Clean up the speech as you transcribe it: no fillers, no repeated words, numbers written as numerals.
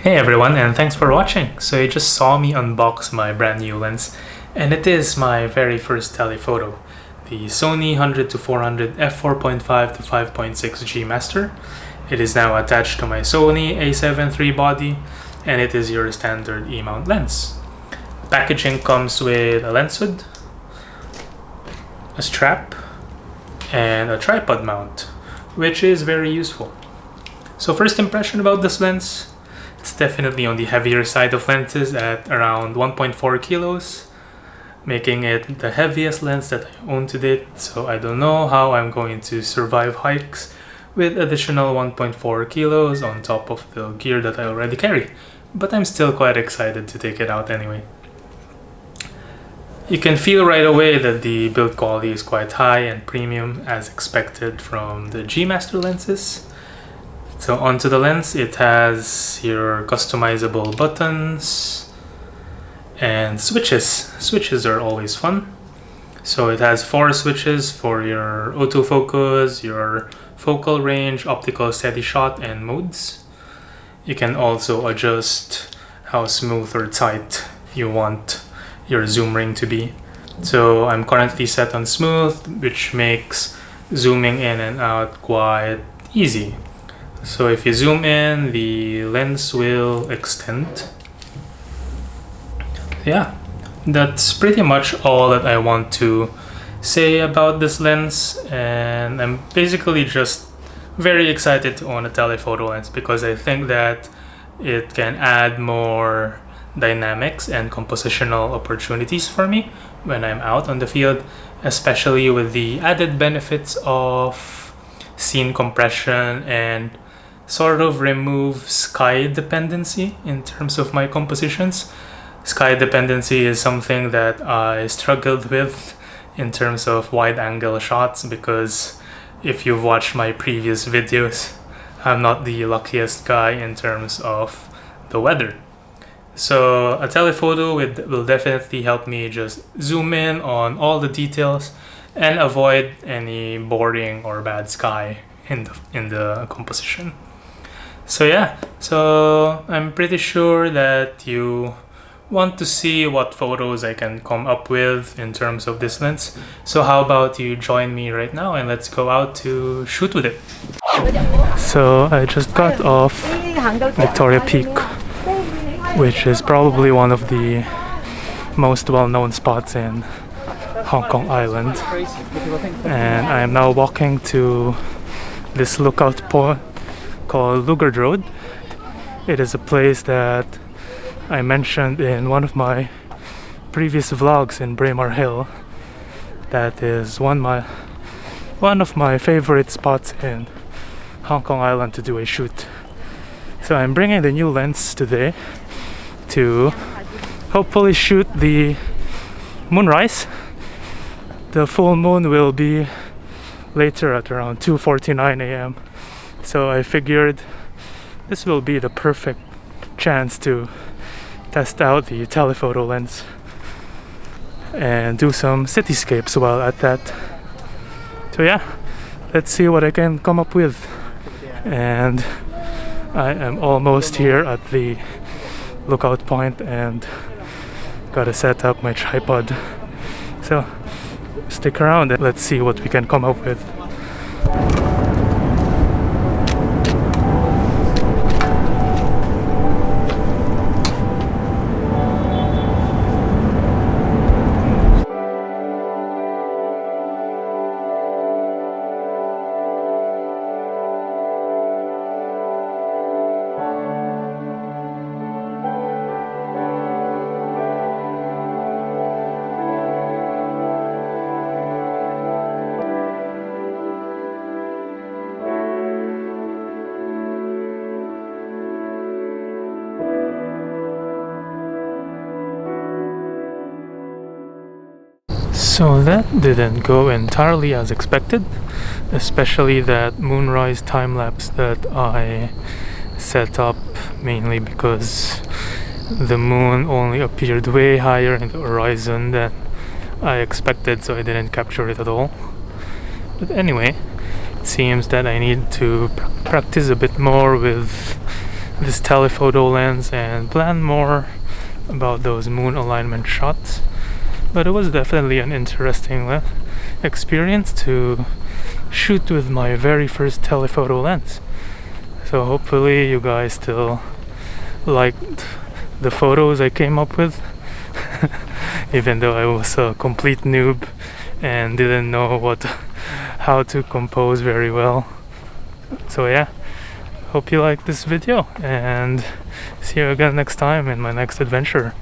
Hey everyone, and thanks for watching. So you just saw me unbox my brand new lens, and it is my very first telephoto, the Sony 100-400 f4.5 to 5.6 gmaster. It is now attached to my Sony a7 III body, and it is your standard E-mount lens. The packaging comes with a lens hood, a strap, and a tripod mount, which is very useful. So first impression about this lens, it's definitely on the heavier side of lenses at around 1.4 kilos, making it the heaviest lens that I own to date, so I don't know how I'm going to survive hikes with additional 1.4 kilos on top of the gear that I already carry, but I'm still quite excited to take it out anyway. You can feel right away that the build quality is quite high and premium as expected from the G-Master lenses. So onto the lens, it has your customizable buttons and switches. Switches are always fun. So it has 4 switches for your autofocus, your focal range, optical steady shot, and modes. You can also adjust how smooth or tight you want your zoom ring to be. So I'm currently set on smooth, which makes zooming in and out quite easy. So if you zoom in, the lens will extend. Yeah, that's pretty much all that I want to say about this lens, and I'm basically just very excited to own a telephoto lens because I think that it can add more dynamics and compositional opportunities for me when I'm out on the field, especially with the added benefits of scene compression and sort of remove sky dependency in terms of my compositions. Sky dependency is something that I struggled with in terms of wide angle shots because if you've watched my previous videos, I'm not the luckiest guy in terms of the weather. So a telephoto will definitely help me just zoom in on all the details and avoid any boring or bad sky in the composition. So yeah, so I'm pretty sure that you want to see what photos I can come up with in terms of this lens. So how about you join me right now and let's go out to shoot with it. So I just got off Victoria Peak, which is probably one of the most well-known spots in Hong Kong Island. And I am now walking to this lookout point called Lugard Road. It is a place that I mentioned in one of my previous vlogs in Braemar Hill. That is one of my favorite spots in Hong Kong Island to do a shoot. So I'm bringing the new lens today to hopefully shoot the moonrise. The full moon will be later at around 2:49 a.m. So I figured this will be the perfect chance to test out the telephoto lens and do some cityscapes while at that. So yeah, let's see what I can come up with. And I am almost here at the lookout point and gotta set up my tripod. So stick around and let's see what we can come up with. So that didn't go entirely as expected, especially that moonrise time-lapse that I set up, mainly because the moon only appeared way higher in the horizon than I expected, so I didn't capture it at all. But anyway, it seems that I need to practice a bit more with this telephoto lens and plan more about those moon alignment shots. But it was definitely an interesting experience to shoot with my very first telephoto lens. So hopefully you guys still liked the photos I came up with, even though I was a complete noob and didn't know how to compose very well. So yeah, hope you like this video and see you again next time in my next adventure.